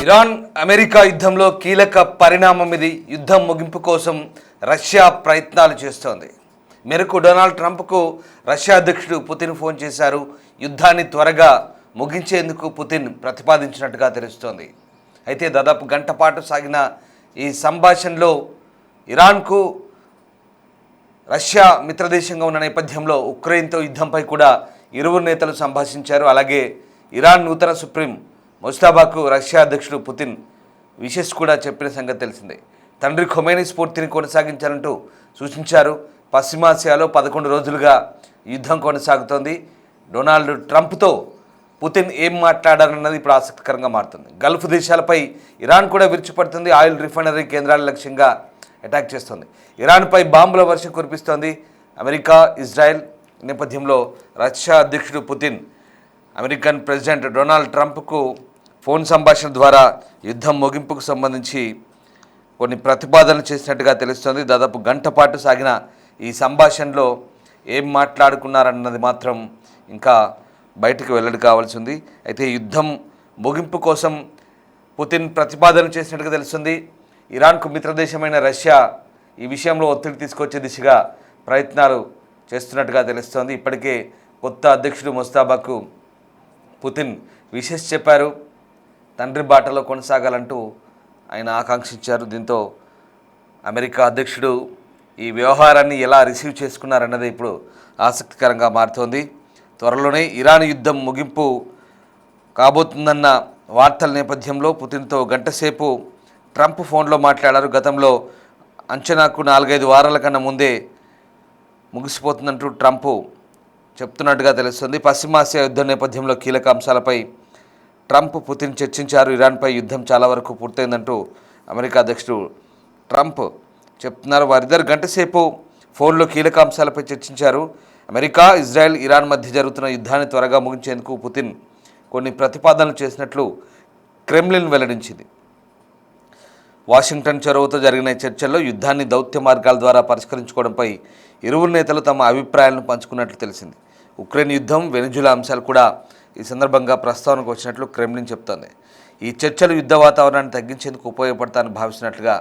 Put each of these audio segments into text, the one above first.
Iran America యుద్ధంలో కీలక పరిణామం ఇది. యుద్ధం ముగింపు కోసం రష్యా ప్రయత్నాలు చేస్తోంది. మేరకు డొనాల్డ్ ట్రంప్కు రష్యా అధ్యక్షుడు పుతిన్ ఫోన్ చేశారు. యుద్ధాన్ని త్వరగా ముగించేందుకు పుతిన్ ప్రతిపాదించినట్టుగా తెలుస్తోంది. అయితే దాదాపు గంట పాటు సాగిన ఈ సంభాషణలో ఇరాన్కు రష్యా మిత్రదేశంగా ఉన్న నేపథ్యంలో ఉక్రెయిన్తో యుద్ధంపై కూడా ఇరువురు నేతలు సంభాషించారు. అలాగే ఇరాన్ నూతన సుప్రీం ముస్తాబాకు రష్యా అధ్యక్షుడు పుతిన్ విషెస్ కూడా చెప్పిన సంగతి తెలిసిందే. తండ్రి ఖొమేనీ స్ఫూర్తిని కొనసాగించాలంటూ సూచించారు. పశ్చిమాసియాలో 11 రోజులుగా యుద్ధం కొనసాగుతోంది. డొనాల్డ్ ట్రంప్తో పుతిన్ ఏం మాట్లాడారన్నది ఇప్పుడు ఆసక్తికరంగా మారుతుంది. గల్ఫ్ దేశాలపై ఇరాన్ కూడా విరుచుపడుతుంది. ఆయిల్ రిఫైనరీ కేంద్రాల లక్ష్యంగా అటాక్ చేస్తోంది. ఇరాన్పై బాంబుల వర్షం కురిపిస్తోంది అమెరికా, ఇజ్రాయెల్. నేపథ్యంలో రష్యా అధ్యక్షుడు పుతిన్ అమెరికన్ ప్రెసిడెంట్ డొనాల్డ్ ట్రంప్కు ఫోన్ సంభాషణ ద్వారా యుద్ధం ముగింపుకు సంబంధించి కొన్ని ప్రతిపాదనలు చేసినట్టుగా తెలుస్తోంది. దాదాపు గంట పాటు సాగిన ఈ సంభాషణలో ఏం మాట్లాడుకున్నారన్నది మాత్రం ఇంకా బయటకు వెల్లడి కావాల్సి ఉంది. అయితే యుద్ధం ముగింపు కోసం పుతిన్ ప్రతిపాదన చేసినట్టుగా తెలుస్తుంది. ఇరాన్కు మిత్రదేశమైన రష్యా ఈ విషయంలో ఒత్తిడి తీసుకొచ్చే దిశగా ప్రయత్నాలు చేస్తున్నట్టుగా తెలుస్తోంది. ఇప్పటికే కొత్త అధ్యక్షుడు ముస్తాబాకు పుతిన్ విషెస్ చెప్పారు. తండ్రి బాటలో కొనసాగాలంటూ ఆయన ఆకాంక్షించారు. దీంతో అమెరికా అధ్యక్షుడు ఈ వ్యవహారాన్ని ఎలా రిసీవ్ చేసుకున్నారన్నది ఇప్పుడు ఆసక్తికరంగా మారుతోంది. త్వరలోనే ఇరాన్ యుద్ధం ముగింపు కాబోతుందన్న వార్తల నేపథ్యంలో పుతిన్తో గంటసేపు ట్రంప్ ఫోన్లో మాట్లాడారు. గతంలో అంచనాకు 4-5 వారాల కన్నా ముందే ముగిసిపోతుందంటూ ట్రంప్ చెప్తున్నట్టుగా తెలుస్తుంది. పశ్చిమాసియా యుద్ధం నేపథ్యంలో కీలక అంశాలపై ట్రంప్ పుతిన్ చర్చించారు. ఇరాన్పై యుద్ధం చాలా వరకు పూర్తయిందంటూ అమెరికా అధ్యక్షుడు ట్రంప్ చెప్తున్నారు. వారిద్దరు గంటసేపు ఫోన్లో కీలక అంశాలపై చర్చించారు. అమెరికా, ఇజ్రాయెల్, ఇరాన్ మధ్య జరుగుతున్న యుద్ధాన్ని త్వరగా ముగించేందుకు పుతిన్ కొన్ని ప్రతిపాదనలు చేసినట్లు క్రెమ్లిన్ వెల్లడించింది. వాషింగ్టన్ చొరవతో జరిగిన చర్చల్లో యుద్ధాన్ని దౌత్య మార్గాల ద్వారా పరిష్కరించుకోవడంపై ఇరువురు నేతలు తమ అభిప్రాయాలను పంచుకున్నట్లు తెలిసింది. ఉక్రెయిన్ యుద్ధం, వెనిజులా అంశాలు కూడా ఈ సందర్భంగా ప్రస్తావనకు వచ్చినట్లు క్రెమ్లిన్ చెప్తోంది. ఈ చర్చలు యుద్ధ వాతావరణాన్ని తగ్గించేందుకు ఉపయోగపడతాయని భావిస్తున్నట్లుగా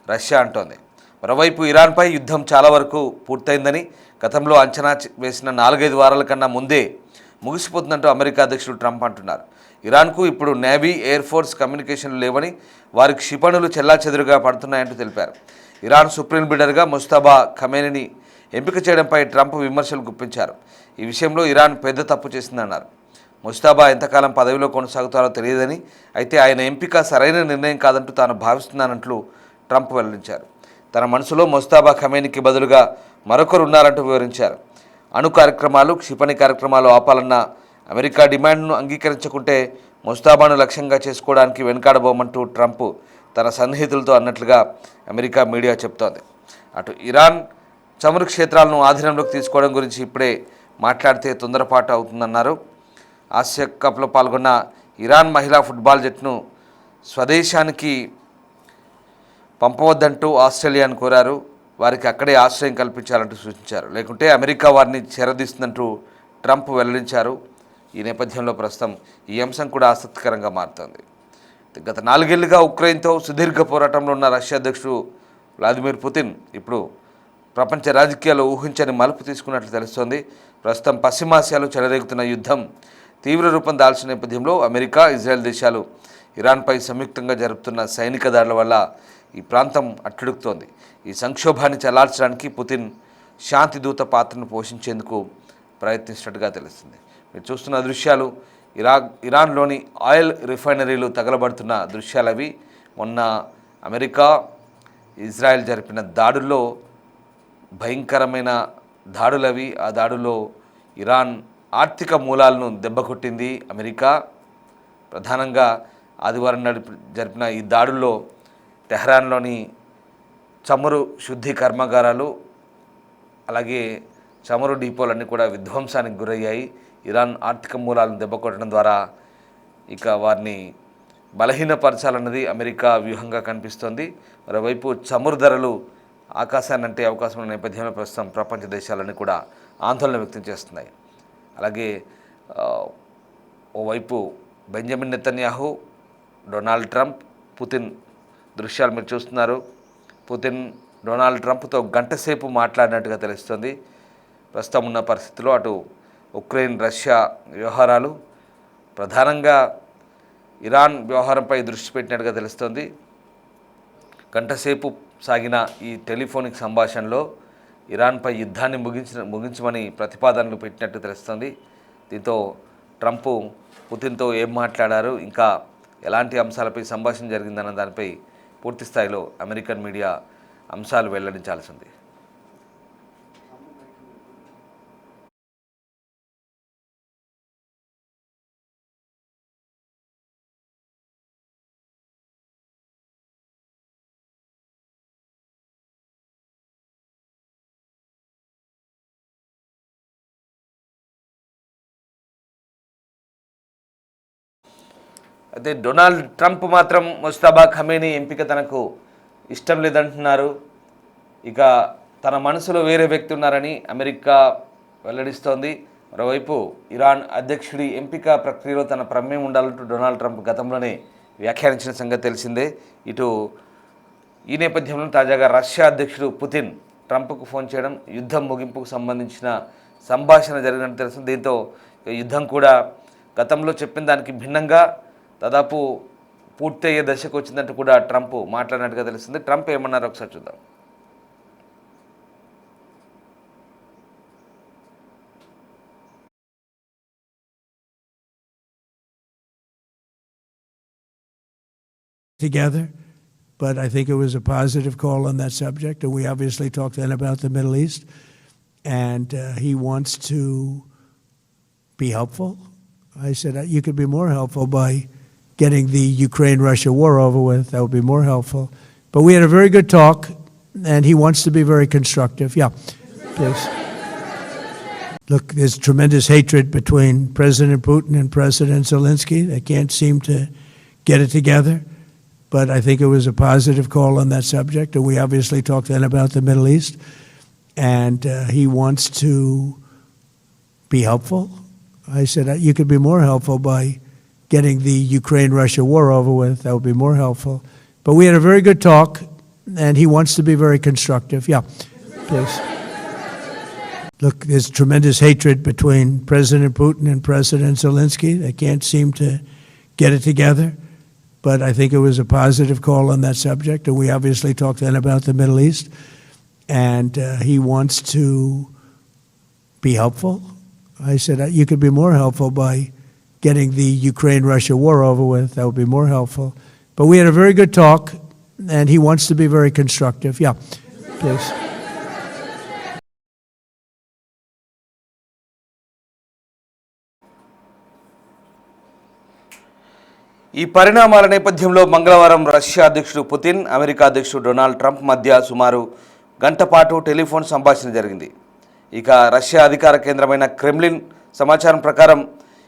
రష్యా అంటోంది. మరోవైపు ఇరాన్పై యుద్ధం చాలా వరకు పూర్తయిందని గతంలో అంచనా వేసిన 4-5 వారాల కన్నా ముందే ముగిసిపోతుందంటూ అమెరికా అధ్యక్షుడు ట్రంప్ అంటున్నారు. ఇరాన్కు ఇప్పుడు నేవీ, ఎయిర్ ఫోర్స్ కమ్యూనికేషన్లు లేవని, వారికి క్షిపణులు చెల్లాచెదురుగా పడుతున్నాయంటూ తెలిపారు. ఇరాన్ సుప్రీం లీడర్గా ముస్తాబా ఖమేనీని ఎంపిక చేయడంపై ట్రంప్ విమర్శలు గుప్పించారు. ఈ విషయంలో ఇరాన్ పెద్ద తప్పు చేసిందన్నారు. ముస్తాబా ఎంతకాలం పదవిలో కొనసాగుతారో తెలియదని, అయితే ఆయన ఎంపిక సరైన నిర్ణయం కాదంటూ తాను భావిస్తున్నానంటూ ట్రంప్ వెల్లడించారు. తన మనసులో ముస్తాబా ఖమేనీకి బదులుగా మరొకరు ఉన్నారంటూ వివరించారు. అణు కార్యక్రమాలు, క్షిపణి కార్యక్రమాలు ఆపాలన్న అమెరికా డిమాండ్ను అంగీకరించకుంటే ముస్తాబాను లక్ష్యంగా చేసుకోవడానికి వెనుకాడబోమంటూ ట్రంప్ తన సన్నిహితులతో అన్నట్లుగా అమెరికా మీడియా చెప్తోంది. అటు ఇరాన్ చమురు క్షేత్రాలను ఆధీనంలోకి తీసుకోవడం గురించి ఇప్పుడే మాట్లాడితే తొందరపాటు అవుతుందన్నారు. ఆసియా కప్లో పాల్గొన్న ఇరాన్ మహిళా ఫుట్బాల్ జట్టును స్వదేశానికి పంపవద్దంటూ ఆస్ట్రేలియాను కోరారు. వారికి అక్కడే ఆశ్రయం కల్పించాలంటూ సూచించారు. లేకుంటే అమెరికా వారిని చేరదీస్తుందంటూ ట్రంప్ వెల్లడించారు. ఈ నేపథ్యంలో ప్రస్తుతం ఈ అంశం కూడా ఆసక్తికరంగా మారుతోంది. గత 4 ఏళ్లుగా ఉక్రెయిన్తో సుదీర్ఘ పోరాటంలో ఉన్న రష్యా అధ్యక్షుడు వ్లాదిమిర్ పుతిన్ ఇప్పుడు ప్రపంచ రాజకీయాల్లో ఊహించని మలుపు తీసుకున్నట్లు తెలుస్తోంది. ప్రస్తుతం పశ్చిమాసియాలో చెలరేగుతున్న యుద్ధం తీవ్ర రూపం దాల్చిన నేపథ్యంలో అమెరికా, ఇజ్రాయెల్ దేశాలు ఇరాన్పై సంయుక్తంగా జరుపుతున్న సైనిక దాడుల వల్ల ఈ ప్రాంతం అట్టుడుకుతోంది. ఈ సంక్షోభాన్ని చల్లార్చడానికి పుతిన్ శాంతి దూత పాత్రను పోషించేందుకు ప్రయత్నిస్తున్నట్టుగా తెలుస్తుంది. మీరు చూస్తున్న దృశ్యాలు ఇరాన్లోని ఆయిల్ రిఫైనరీలు తగలబడుతున్న దృశ్యాలవి. మొన్న అమెరికా, ఇజ్రాయెల్ జరిపిన దాడుల్లో భయంకరమైన దాడులవి. ఆ దాడుల్లో ఇరాన్ ఆర్థిక మూలాలను దెబ్బకొట్టింది అమెరికా. ప్రధానంగా ఆదివారం జరిపిన ఈ దాడుల్లో టెహ్రాన్లోని చమురు శుద్ధి కర్మాగారాలు, అలాగే చమురు డిపోలన్నీ కూడా విధ్వంసానికి గురయ్యాయి. ఇరాన్ ఆర్థిక మూలాలను దెబ్బకొట్టడం ద్వారా ఇక వారిని బలహీనపరచాలన్నది అమెరికా వ్యూహంగా కనిపిస్తోంది. మరోవైపు చమురు ధరలు ఆకాశాన్ని అంటే అవకాశం ఉన్న నేపథ్యంలో ప్రస్తుతం ప్రపంచ దేశాలన్నీ కూడా ఆందోళన వ్యక్తం చేస్తున్నాయి. అలాగే ఓవైపు Benjamin Netanyahu Donald Trump Putin దృశ్యాలు మీరు చూస్తున్నారు. పుతిన్ డొనాల్డ్ ట్రంప్తో గంట సేపు మాట్లాడినట్టుగా తెలుస్తుంది. ప్రస్తుతం ఉన్న పరిస్థితుల్లో అటు ఉక్రెయిన్ రష్యా వ్యవహారాలు, ప్రధానంగా ఇరాన్ వ్యవహారంపై దృష్టి పెట్టినట్టుగా తెలుస్తుంది. గంటసేపు సాగిన ఈ టెలిఫోనిక్ సంభాషణలో ఇరాన్పై యుద్ధాన్ని ముగించమని ప్రతిపాదనలు పెట్టినట్టు తెలుస్తుంది. దీంతో ట్రంప్ పుతిన్తో ఏం మాట్లాడారు, ఇంకా ఎలాంటి అంశాలపై సంభాషణ జరిగిందన్న దానిపై పూర్తి స్థాయిలో అమెరికన్ మీడియా అంశాలు వెల్లడించాల్సి ఉంది. అయితే డొనాల్డ్ ట్రంప్ మాత్రం ముజ్తబా ఖమేనీ ఎంపిక తనకు ఇష్టం లేదంటున్నారు. ఇక తన మనసులో వేరే వ్యక్తి ఉన్నారని అమెరికా వెల్లడిస్తోంది. మరోవైపు ఇరాన్ అధ్యక్షుడి ఎంపిక ప్రక్రియలో తన ప్రమేయం ఉండాలంటూ డొనాల్డ్ ట్రంప్ గతంలోనే వ్యాఖ్యానించిన సంగతి తెలిసిందే. ఇటు ఈ నేపథ్యంలో తాజాగా రష్యా అధ్యక్షుడు పుతిన్ ట్రంప్కు ఫోన్ చేయడం, యుద్ధం ముగింపుకు సంబంధించిన సంభాషణ జరిగినట్టు తెలుస్తుంది. దీంతో యుద్ధం కూడా గతంలో చెప్పిన దానికి భిన్నంగా దాదాపు పూర్తయ్యే దశకు వచ్చిందంటూ కూడా ట్రంప్ మాట్లాడినట్టుగా తెలుస్తుంది. ట్రంప్ ఏమన్నారో ఒకసారి చూద్దాం. Together, but I think it was a positive call on that subject, and we obviously talked then about the Middle East, and he wants to be helpful. I said, you could be more helpful by getting the Ukraine-Russia war over with. That would be more helpful. But we had a very good talk, and he wants to be very constructive. Yeah, please. Look, there's tremendous hatred between President Putin and President Zelensky. They can't seem to get it together. But I think it was a positive call on that subject, and we obviously talked then about the Middle East, and he wants to be helpful. I said, you could be more helpful by getting the Ukraine-Russia war over with. That would be more helpful. But we had a very good talk, and he wants to be very constructive. Yeah, please. Look, there's tremendous hatred between President Putin and President Zelensky. They can't seem to get it together. But I think it was a positive call on that subject, and we obviously talked then about the Middle East, and he wants to be helpful. I said, you could be more helpful by getting the Ukraine-Russia war over with. That would be more helpful. But we had a very good talk, and he wants to be very constructive. Yeah, please. ఈ పరిణామాల నేపథ్యంలో మంగళవారం Russia అధ్యక్షుడు Putin, America అధ్యక్షుడు Donald Trump మధ్య సుమారు గంట పాటు టెలిఫోన్ సంభాషణ జరిగింది. ఇక రష్యా అధికార కేంద్రమైన క్రెమ్లిన్ సమాచారం ప్రకారం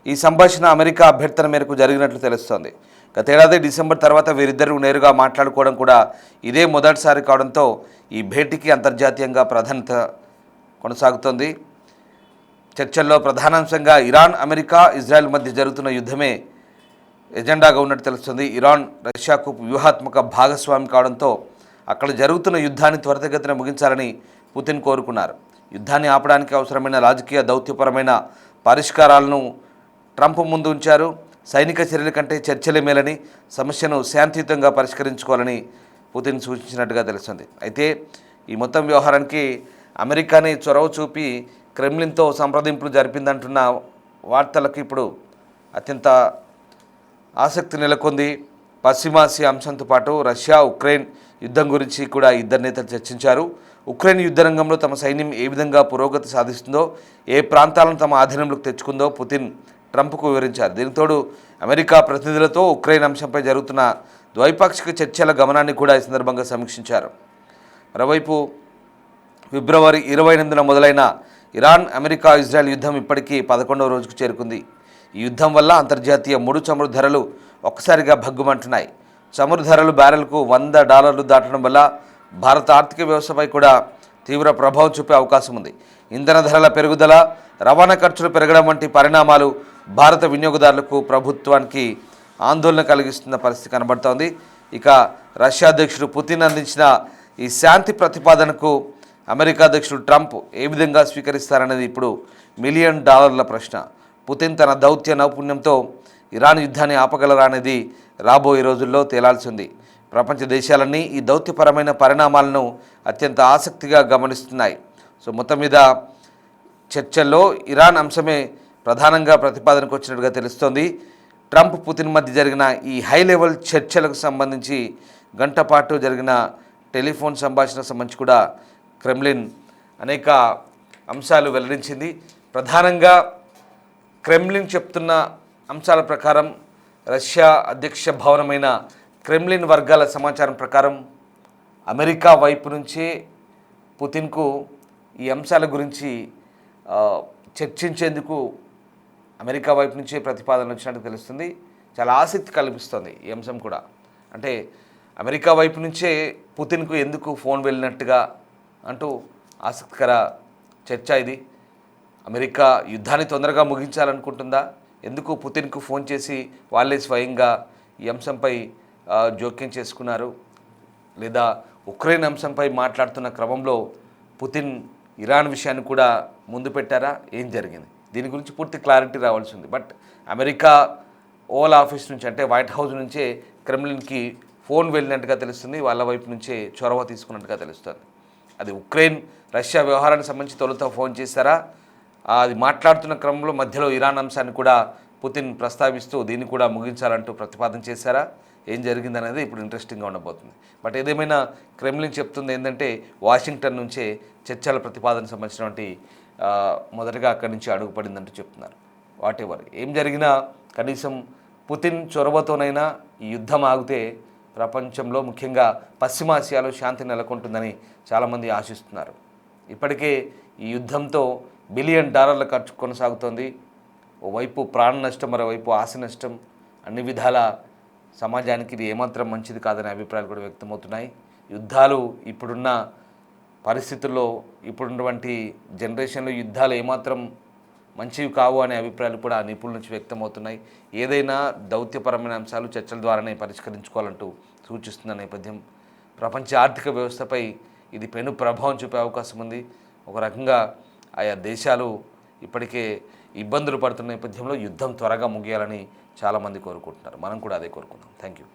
ఈ సంభాషణ అమెరికా అభ్యర్థన మేరకు జరిగినట్లు తెలుస్తోంది. గతేడాది డిసెంబర్ తర్వాత వీరిద్దరూ నేరుగా మాట్లాడుకోవడం కూడా ఇదే మొదటిసారి కావడంతో ఈ భేటీకి అంతర్జాతీయంగా ప్రాధాన్యత కొనసాగుతోంది. చర్చల్లో ప్రధానాంశంగా ఇరాన్, అమెరికా, ఇజ్రాయెల్ మధ్య జరుగుతున్న యుద్ధమే ఎజెండాగా ఉన్నట్టు తెలుస్తుంది. ఇరాన్ రష్యాకు వ్యూహాత్మక భాగస్వామి కావడంతో అక్కడ జరుగుతున్న యుద్ధాన్ని త్వరితగతిన ముగించాలని పుతిన్ కోరుకున్నారు. యుద్ధాన్ని ఆపడానికి అవసరమైన రాజకీయ, దౌత్యపరమైన పరిష్కారాలను ట్రంప్ ముందు ఉంచారు. సైనిక చర్యల కంటే చర్చలే మేలని, సమస్యను శాంతియుతంగా పరిష్కరించుకోవాలని పుతిన్ సూచించినట్టుగా తెలుస్తుంది. అయితే ఈ మొత్తం వ్యవహారానికి అమెరికానే చొరవ చూపి క్రెమ్లిన్తో సంప్రదింపులు జరిపిందంటున్న వార్తలకు ఇప్పుడు అత్యంత ఆసక్తి నెలకొంది. పశ్చిమాసియా అంశంతో పాటు రష్యా, ఉక్రెయిన్ యుద్ధం గురించి కూడా ఇద్దరు నేతలు చర్చించారు. ఉక్రెయిన్ యుద్ధ రంగంలో తమ సైన్యం ఏ విధంగా పురోగతి సాధిస్తుందో, ఏ ప్రాంతాలను తమ ఆధీనంలోకి తెచ్చుకుందో పుతిన్ ట్రంప్కు వివరించారు. దీనితోడు అమెరికా ప్రతినిధులతో ఉక్రెయిన్ అంశంపై జరుగుతున్న ద్వైపాక్షిక చర్చల గమనాన్ని కూడా ఈ సందర్భంగా సమీక్షించారు. మరోవైపు ఫిబ్రవరి 28న మొదలైన ఇరాన్, అమెరికా, ఇజ్రాయెల్ యుద్ధం ఇప్పటికీ 11వ రోజుకు చేరుకుంది. ఈ యుద్ధం వల్ల అంతర్జాతీయ ముడి చమురు ధరలు ఒక్కసారిగా భగ్గుమంటున్నాయి. చమురు ధరలు బ్యారెల్కు $100 దాటడం వల్ల భారత ఆర్థిక వ్యవస్థపై కూడా తీవ్ర ప్రభావం చూపే అవకాశం ఉంది. ఇంధన ధరల పెరుగుదల, రవాణా ఖర్చులు పెరగడం వంటి పరిణామాలు భారత వినియోగదారులకు, ప్రభుత్వానికి ఆందోళన కలిగిస్తున్న పరిస్థితి కనబడుతోంది. ఇక రష్యా అధ్యక్షుడు పుతిన్ అందించిన ఈ శాంతి ప్రతిపాదనకు అమెరికా అధ్యక్షుడు ట్రంప్ ఏ విధంగా స్వీకరిస్తారనేది ఇప్పుడు $1 మిలియన్ ప్రశ్న. పుతిన్ తన దౌత్య నైపుణ్యంతో ఇరాన్ యుద్ధాన్ని ఆపగలరా అనేది రాబోయే రోజుల్లో తేలాల్సి ఉంది. ప్రపంచ దేశాలన్నీ ఈ దౌత్యపరమైన పరిణామాలను అత్యంత ఆసక్తిగా గమనిస్తున్నాయి. సో మొత్తం మీద చర్చల్లో ఇరాన్ అంశమే ప్రధానంగా ప్రతిపాదనకు వచ్చినట్టుగా తెలుస్తోంది. ట్రంప్ పుతిన్ మధ్య జరిగిన ఈ హై లెవెల్ చర్చలకు సంబంధించి గంట పాటు జరిగిన టెలిఫోన్ సంభాషణకు సంబంధించి కూడా క్రెమ్లిన్ అనేక అంశాలు వెల్లడించింది. ప్రధానంగా క్రెమ్లిన్ చెప్తున్న అంశాల ప్రకారం రష్యా అధ్యక్ష భవనమైన క్రెమ్లిన్ వర్గాల సమాచారం ప్రకారం అమెరికా వైపు నుంచే పుతిన్కు ఈ అంశాల గురించి చర్చించేందుకు అమెరికా వైపు నుంచే ప్రతిపాదన వచ్చినట్టు తెలుస్తుంది. చాలా ఆసక్తి కల్పిస్తుంది ఈ అంశం కూడా. అంటే అమెరికా వైపు నుంచే పుతిన్కు ఎందుకు ఫోన్ వెళ్ళినట్టుగా అంటూ ఆసక్తికర చర్చ ఇది. అమెరికా యుద్ధాన్ని తొందరగా ముగించాలనుకుంటుందా? ఎందుకు పుతిన్కు ఫోన్ చేసి వాళ్ళే స్వయంగా ఈ అంశంపై జోక్యం చేసుకున్నారు? లేదా ఉక్రెయిన్ అంశంపై మాట్లాడుతున్న క్రమంలో పుతిన్ ఇరాన్ విషయాన్ని కూడా ముందు పెట్టారా? ఏం జరిగింది? దీని గురించి పూర్తి క్లారిటీ రావాల్సి ఉంది. బట్ అమెరికా ఓవల్ ఆఫీస్ నుంచి అంటే వైట్ హౌస్ నుంచే క్రెమ్లిన్కి ఫోన్ వెళ్ళినట్టుగా తెలుస్తుంది. వాళ్ళ వైపు నుంచే చొరవ తీసుకున్నట్టుగా తెలుస్తుంది. అది ఉక్రెయిన్ రష్యా వ్యవహారానికి సంబంధించి తొలుత ఫోన్ చేశారా? అది మాట్లాడుతున్న క్రమంలో మధ్యలో ఇరాన్ అంశాన్ని కూడా పుతిన్ ప్రస్తావిస్తూ దీన్ని కూడా ముగించాలంటూ ప్రతిపాదన చేశారా? ఏం జరిగిందనేది ఇప్పుడు ఇంట్రెస్టింగ్గా ఉండబోతుంది. బట్ ఏదేమైనా క్రెమ్లిన్ చెప్తుంది ఏంటంటే వాషింగ్టన్ నుంచే చర్చల ప్రతిపాదనకు సంబంధించినటువంటి మొదటగా అక్కడి నుంచి అడుగుపడిందంటూ చెప్తున్నారు. వాట్ ఎవర్ ఏం జరిగినా కనీసం పుతిన్ చొరవతోనైనా ఈ యుద్ధం ఆగితే ప్రపంచంలో ముఖ్యంగా పశ్చిమాసియాలో శాంతి నెలకొంటుందని చాలామంది ఆశిస్తున్నారు. ఇప్పటికే ఈ యుద్ధంతో $1 బిలియన్ ఖర్చు కొనసాగుతోంది. ఓవైపు ప్రాణ నష్టం, మరోవైపు ఆస్తి నష్టం. అన్ని విధాల సమాజానికి ఇది ఏమాత్రం మంచిది కాదనే అభిప్రాయాలు కూడా వ్యక్తమవుతున్నాయి. యుద్ధాలు ఇప్పుడున్న పరిస్థితుల్లో, ఇప్పుడున్నటువంటి జనరేషన్లో యుద్ధాలు ఏమాత్రం మంచివి కావు అనే అభిప్రాయాలు కూడా నిపుణుల నుంచి వ్యక్తమవుతున్నాయి. ఏదైనా దౌత్యపరమైన అంశాలు చర్చల ద్వారానే పరిష్కరించుకోవాలంటూ సూచిస్తున్న నేపథ్యం ప్రపంచ ఆర్థిక వ్యవస్థపై ఇది పెను ప్రభావం చూపే అవకాశం ఉంది. ఒక రకంగా ఆయా దేశాలు ఇప్పటికే ఇబ్బందులు పడుతున్న నేపథ్యంలో యుద్ధం త్వరగా ముగియాలని చాలామంది కోరుకుంటున్నారు. మనం కూడా అదే కోరుకుందాం. Thank you.